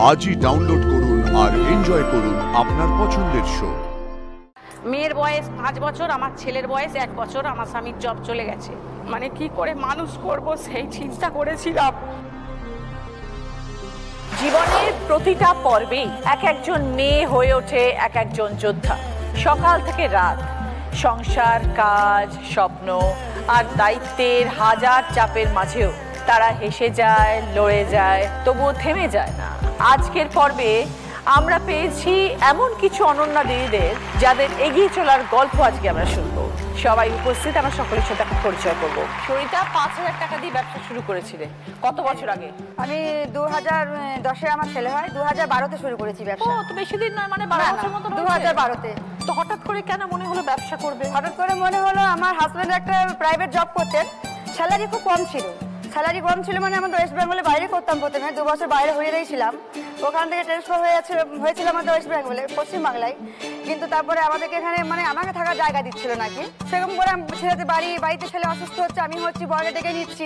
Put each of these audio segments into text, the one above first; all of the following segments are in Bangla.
আজই ডাউনলোড করুন আর এনজয় করুন আপনার পছন্দের শো। মেয়ের বয়স 5 বছর, আমার ছেলের বয়স 1 বছর। আমার স্বামীর জব চলে গেছে, মানে কি করে মানুষ করব সেই চিন্তা করেছিলাম। জীবনের প্রতিটা পর্বেই এক একজন মেয়ে হয়ে ওঠে এক একজন যোদ্ধা। সকাল থেকে রাত সংসার, কাজ, স্বপ্ন আর দায়িত্বের হাজার চাপের মাঝেও তারা হেসে যায়, লড়ে যায়, তবুও থেমে যায় না। আজকের পর্বে আমরা পেয়েছি এমন কিছু অনন্যা দিদিদের যাদের এগিয়ে চলার গল্প আজকে আমরা শুনবো। সবাই উপস্থিত, আমরা সকলের সাথে পরিচয় করবো। সরিতা 5,000 টাকা দিয়ে ব্যবসা শুরু করেছিলে কত বছর আগে? আমি 2010-এ আমার ছেলে হয়, 2012-তে শুরু করেছি ব্যবসা। তো বেশি দিন নয়, মানে 12 বছর মতো। 2012-তে। তো হঠাৎ করে কেন মনে হলো ব্যবসা করবে? হঠাৎ করে মনে হলো, আমার হাজবেন্ড একটা প্রাইভেট জব করতেন, স্যালারি খুব কম ছিল। স্যালারি কম ছিল মানে আমাদের ওয়েস্ট বেঙ্গলে বাইরে করতাম, প্রথমে 2 বছর বাইরে হয়ে গিয়েছিলাম। ওখান থেকে ট্রান্সফার হয়েছিল আমাদের ওয়েস্ট বেঙ্গলে, পশ্চিমবাংলায়। কিন্তু তারপরে আমাদেরকে এখানে মানে আমাকে থাকার জায়গা দিচ্ছিল নাকি, সেরকম করে ছেলেদের বাড়িতে ছেলে অসুস্থ হচ্ছে, আমি হচ্ছি, বড়কে ডেকে নিচ্ছি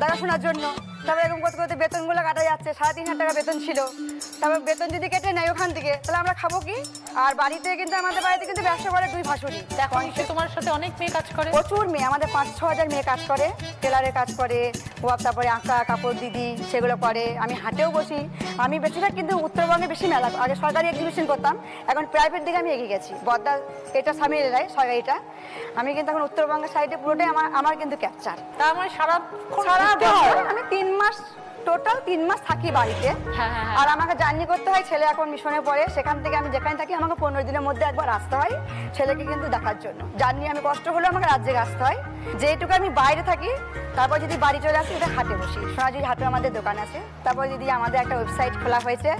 দেখাশোনার জন্য। তারপরে এরকম করতে করতে বেতনগুলো কাটা যাচ্ছে, 3,500 টাকা বেতন ছিল। তারপর বেতন যদি কেটে নেয় ওখান থেকে, তাহলে আমরা খাবো কি? আর বাড়িতে কিন্তু আমাদের বাড়িতে কিন্তু ব্যবসা করে 2 ভাসুরি। এখন তোমার সাথে অনেক মেয়ে কাজ করে? প্রচুর মেয়ে, আমাদের 5-6 হাজার মেয়ে কাজ করে, টেলারের কাজ করে, তারপরে আঁকা কাপড় দিদি সেগুলো করে। আমি হাটেও বসি। আমি বেশিরভাগ কিন্তু উত্তরবঙ্গে বেশি মেলা, আগে সরকারি এক্সিবিশন করতাম, এখন প্রাইভেট দিকে আমি এগিয়ে গেছি। বদ্দা এটা সামনে এলাই সরকারিটা, আমি কিন্তু এখন উত্তরবঙ্গের সাইডে পুরোটাই আমার কিন্তু ক্যাপচার। তার মানে সারা আমি 3 মাস টোটাল 3 মাস থাকি বাড়িতে। আর আমাকে জার্নি করতে হয়, ছেলে এখন মিশনে পড়ে, সেখান থেকে আমি যেখানে থাকি আমাকে 15 দিনের মধ্যে একবার আসতে হয় ছেলেকে কিন্তু দেখার জন্য। জার্নি আমি কষ্ট হলেও আমাকে রাজ্যে আসতে হয়। যেটুকু আমি বাইরে থাকি, তারপর যদি বাড়ি চলে আসি এটা হাটে বসি, সোনাঝুরি হাটে আমাদের দোকান আছে। তারপর যদি আমাদের একটা ওয়েবসাইট খোলা হয়েছে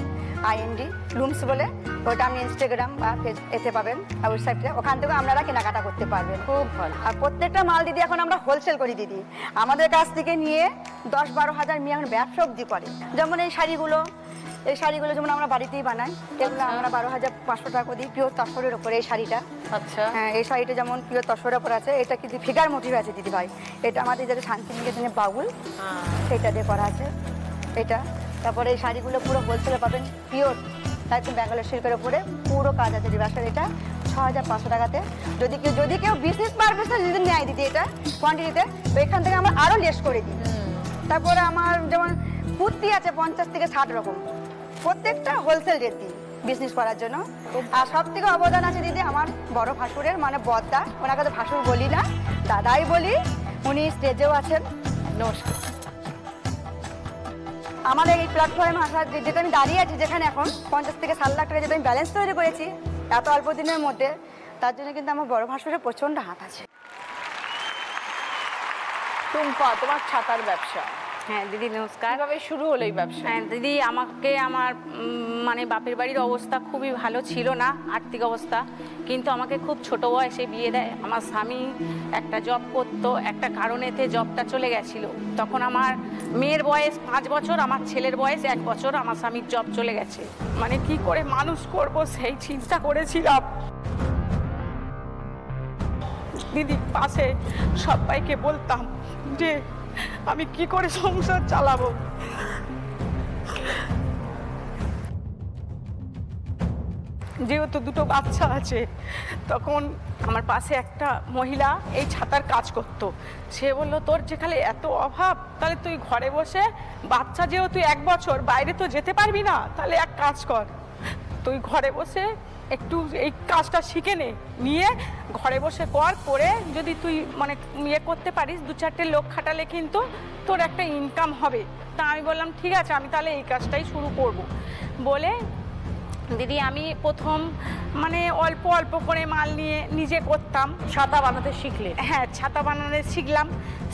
IND লুমস বলে, ওটা আমি ইনস্টাগ্রাম বা এতে পাবেন ওয়েবসাইটে, ওখান থেকে আপনারা কেনাকাটা করতে পারবেন। খুব ভালো। আর প্রত্যেকটা মাল দিদি এখন আমরা হোলসেল করি দিদি, আমাদের কাছ থেকে নিয়ে 10-12 হাজার মেয়ে এখন ব্যবসা অবধি করে। যেমন এই শাড়িগুলো যেমন আমরা বাড়িতেই বানাই, এগুলো আমরা 12,500 টাকা দিই, পিওর তসরের ওপরে এই শাড়িটা। আচ্ছা। হ্যাঁ, এই শাড়িটা যেমন পিওর তসরের ওপর আছে, এটা কিন্তু ফিগার মোটিভ আছে দিদি ভাই। এটা আমাদের যেটা শান্তিনিকেতনের বাউল, সেটা দিয়ে করা আছে এটা। তারপরে এই শাড়িগুলো পুরো হোলসেলে পাবেন, পিওর একদম ব্যাঙ্গালোর সিল্কের ওপরে পুরো কাজ আছে দিদি। এটা 6,500 টাকাতে। যদি কেউ বিজনেস পারপাস যদি নেয় দিদি এটা কোয়ান্টিটিতে, তো এখান থেকে আমরা আরও লেস করে দিই। তারপরে আমার যেমন কুর্তি আছে 50 থেকে 60 রকম, প্রত্যেকটা হোলসেল রেট দিই বিজনেস করার জন্য। আর সব থেকে অবদান আছে দিদি আমার বড় ভাসুরের, মানে বদ্দা, ওনাকে তো ভাসুর বলি না, দাদাই বলি, উনি স্টেজেও আছেন। নমস্কার। আমাদের এই প্ল্যাটফর্মে আসার যেটা আমি দাঁড়িয়ে আছি, যেখানে এখন 50 থেকে 60 লাখ টাকা যেটা আমি ব্যালেন্স তৈরি করেছি এত অল্প দিনের মধ্যে, তার জন্য কিন্তু আমার বড় ভাসুরের প্রচণ্ড হাত আছে। টুম্পা, তোমার ছাতার ব্যবসা। হ্যাঁ দিদি নমস্কার। কিভাবে শুরু হলো এই ব্যবসা? হ্যাঁ দিদি, আমাকে আমার মানে বাপের বাড়ির অবস্থা খুবই ভালো ছিল না, আর্থিক অবস্থা, কিন্তু আমাকে খুব ছোট বয়সে বিয়ে দেয়। আমার স্বামী একটা জব করতো, একটা কারণেতে জবটা চলে গেছিলো। তখন আমার মেয়ের বয়স 5 বছর, আমার ছেলের বয়স 1 বছর। আমার স্বামীর জব চলে গেছে, মানে কি করে মানুষ করব সেই চিন্তা করেছিলাম। দিদি পাশে সবাইকে বলতাম যে আমি কি করে সংসার চালাবো। যেহেতু 2টো বাচ্চা আছে, তখন আমার পাশে একটা মহিলা এই ছাতার কাজ করতো। সে বললো, তোর যেখানে এত অভাব, তাহলে তুই ঘরে বসে, বাচ্চা যেহেতু 1 বছর, বাইরে তো যেতে পারবি না, তাহলে এক কাজ কর, তুই ঘরে বসে একটু এই কাজটা শিখে নিয়ে ঘরে বসে করে যদি তুই মানে ইয়ে করতে পারিস, 2-4টে লোক খাটালে কিন্তু তোর একটা ইনকাম হবে। তা আমি বললাম ঠিক আছে, আমি তাহলে এই কাজটাই শুরু করব বলে দিদি আমি প্রথম মানে অল্প অল্প করে মাল নিয়ে নিজে করতাম। ছাতা বানাতে শিখলে? হ্যাঁ, ছাতা বানাতে শিখলাম,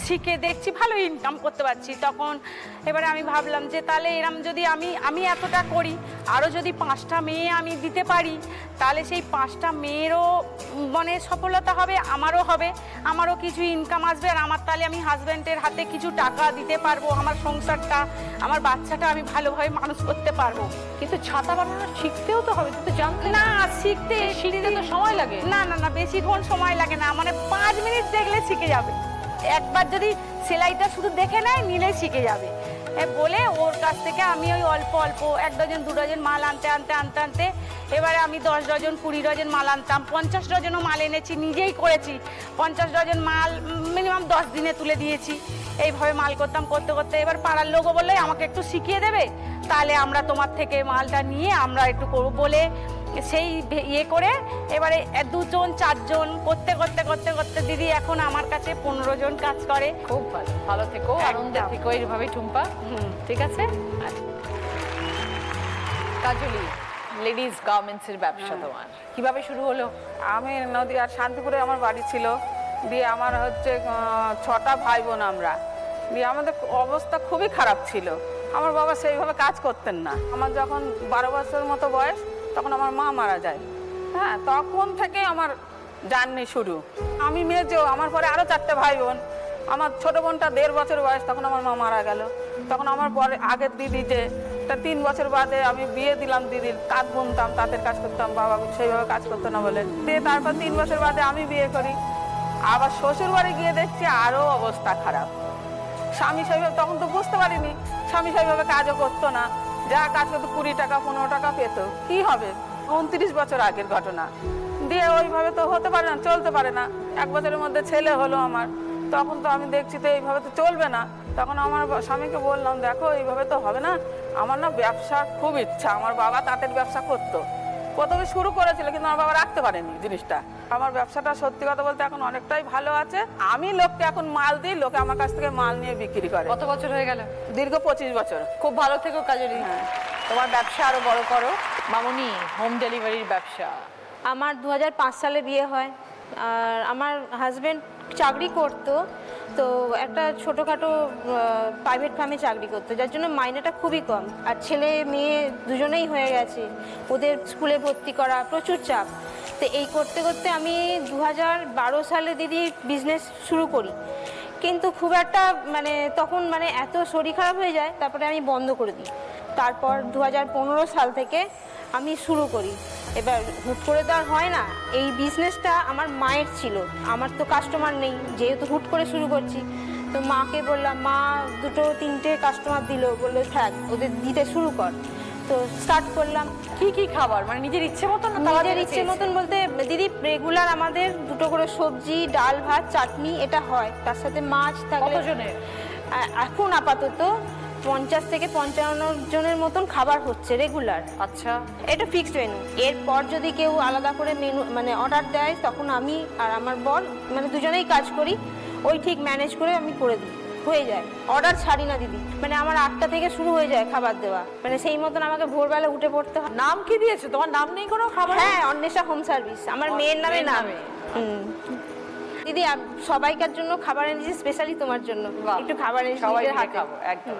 শিখে দেখছি ভালো ইনকাম করতে পারছি। তখন এবারে আমি ভাবলাম যে তাহলে এরম যদি আমি এতটা করি, আরও যদি 5টা মেয়ে আমি দিতে পারি, তাহলে সেই 5টা মেয়েরও মানে সফলতা হবে, আমারও কিছু ইনকাম আসবে, আর আমার তাহলে আমি হাজব্যান্ডের হাতে কিছু টাকা দিতে পারবো, আমার সংসারটা, আমার বাচ্চাটা আমি ভালোভাবে মানুষ করতে পারবো। কিন্তু ছাতা বানানো শিখতেও তো হবে, তুই তো জানতে না? শিখতে তো সময় লাগে। না, বেশিক্ষণ সময় লাগে না, মানে 5 মিনিট দেখলে শিখে যাবে। একবার যদি সেলাইটা শুধু দেখে নেয়, নিলেই শিখে যাবে। বলে ওর কাছ থেকে আমি ওই অল্প অল্প 1 ডজন 2 ডজন মাল আনতে এবারে আমি 10 ডজন 20 ডজন মাল আনতাম, 50 ডজনও মাল এনেছি, নিজেই করেছি। 50 ডজন মাল মিনিমাম 10 দিনে তুলে দিয়েছি। এইভাবে মাল করতাম, করতে করতে এবার পাড়ার লোকও বললে আমাকে একটু শিখিয়ে দেবে, তাহলে আমরা তোমার থেকে মালটা নিয়ে আমরা একটু করবো বলে সেই ইয়ে করে এবারে 2 জন 4 জন করতে করতে করতে করতে দিদি এখন আমার কাছে 15 জন কাজ করে। খুব ভালো, ভালো থেকো, আনন্দে থেকো এইভাবেই টুম্পা। ঠিক আছে। কাজলি, লেডিস গার্মেন্টসের ব্যবসা তোমার কিভাবে শুরু হলো? আমি নদীয়ার শান্তিপুরে আমার বাড়ি ছিল, দিয়ে আমার হচ্ছে 6টা ভাই বোন আমরা, দিয়ে আমাদের অবস্থা খুবই খারাপ ছিল। আমার বাবা সেইভাবে কাজ করতেন না। আমার যখন 12 বছর মতো বয়স তখন আমার মা মারা যায়। হ্যাঁ, তখন থেকে আমার জার্নি শুরু। আমি মেজো, আমার পরে আরও 4টে ভাই বোন। আমার ছোটো বোনটা 1.5 বছর বয়স, তখন আমার মা মারা গেল। তখন আমার পরে আগের দিদি যে 3 বছর বাদে আমি বিয়ে দিলাম দিদির, কাজ বুনতাম, তাঁতের কাজ করতাম, বাবা সেইভাবে কাজ করতো না বলে দিয়ে তারপর 3 বছর বাদে আমি বিয়ে করি। আবার শ্বশুর বাড়ি গিয়ে দেখছি আরও অবস্থা খারাপ। স্বামী সেইভাবে, তখন তো বুঝতে পারিনি, স্বামী সেইভাবে কাজও করতো না, যা কাজ করতো 20 টাকা 15 টাকা পেত। কি হবে, 29 বছর আগের ঘটনা। দিয়ে ওইভাবে তো হতে পারে না, চলতে পারে না। 1 বছরের মধ্যে ছেলে হলো আমার, তখন তো আমি দেখছি তো এইভাবে তো চলবে না। তখন আমার স্বামীকে বললাম, দেখো এইভাবে তো হবে না, আমার না ব্যবসা খুব ইচ্ছা। আমার বাবা তাঁতের ব্যবসা করতো, প্রথমে শুরু করেছিল, কিন্তু আমার বাবা রাখতে পারেনি জিনিসটা। আমার ব্যবসাটা সত্যি কথা বলতে এখন অনেকটাই ভালো আছে। আমি লোককে এখন মাল দিই, লোকে আমার কাছ থেকে মাল নিয়ে বিক্রি করে। কত বছর হয়ে গেল? দীর্ঘ 25 বছর। খুব ভালো থেকো কাজলি, তোমার ব্যবসা আরো বড় করো। মামুনি, হোম ডেলিভারির ব্যবসা। আমার 2005 সালে বিয়ে হয়, আর আমার হাজব্যান্ড চাকরি করতো, তো একটা ছোটোখাটো প্রাইভেট ফার্মে চাকরি করতো, যার জন্য মাইনেটা খুবই কম। আর ছেলে মেয়ে দুজনেই হয়ে গেছে, ওদের স্কুলে ভর্তি করা, প্রচুর চাপ। তো এই করতে করতে আমি 2012 সালে দিদি বিজনেস শুরু করি, কিন্তু খুব একটা তখন এত শরীর খারাপ হয়ে যায়, তারপরে আমি বন্ধ করে দিই। তারপর 2015 সাল থেকে আমি শুরু করি। এবার হুট করে তো আর হয় না, এই বিজনেসটা আমার মায়ের ছিল, আমার তো কাস্টমার নেই, যেহেতু হুট করে শুরু করছি। তো মাকে বললাম, মা 2-3টে কাস্টমার দিল, বললো থাক, ওদের দিতে শুরু কর। তো স্টার্ট করলাম। কি খাবার, নিজের ইচ্ছে মতন? নিজের ইচ্ছে মতন বলতে দিদি রেগুলার আমাদের 2টো করে সবজি, ডাল, ভাত, চাটনি এটা হয়, তার সাথে মাছ থাকে। কতজনের? এখন আপাতত 50 থেকে 55 জনের মতন খাবার হচ্ছে রেগুলার। আচ্ছা, এটা ফিক্সড মেনু। এরপর যদি কেউ আলাদা করে মেনু অর্ডার দেয়, তখন আমি আর আমার বর দুজনেই কাজ করি, ওই ঠিক ম্যানেজ করে আমি করে দিই, হয়ে যায়। অর্ডার ছাড়ি না দিদি, আমার 8টা থেকে শুরু হয়ে যায় খাবার দেওয়া, সেই মতন আমাকে ভোরবেলা উঠে পড়তে হয়। নাম কি দিয়েছো? তোমার নাম নেই কোনো খাবার? হ্যাঁ, অন্বেষা হোম সার্ভিস আমার মেয়ের নামে নাম। দিদি সবাইকার জন্য খাবার এনেছি, স্পেশালি তোমার জন্য একটু খাবার এনেছি। সবাই খাবো একদম।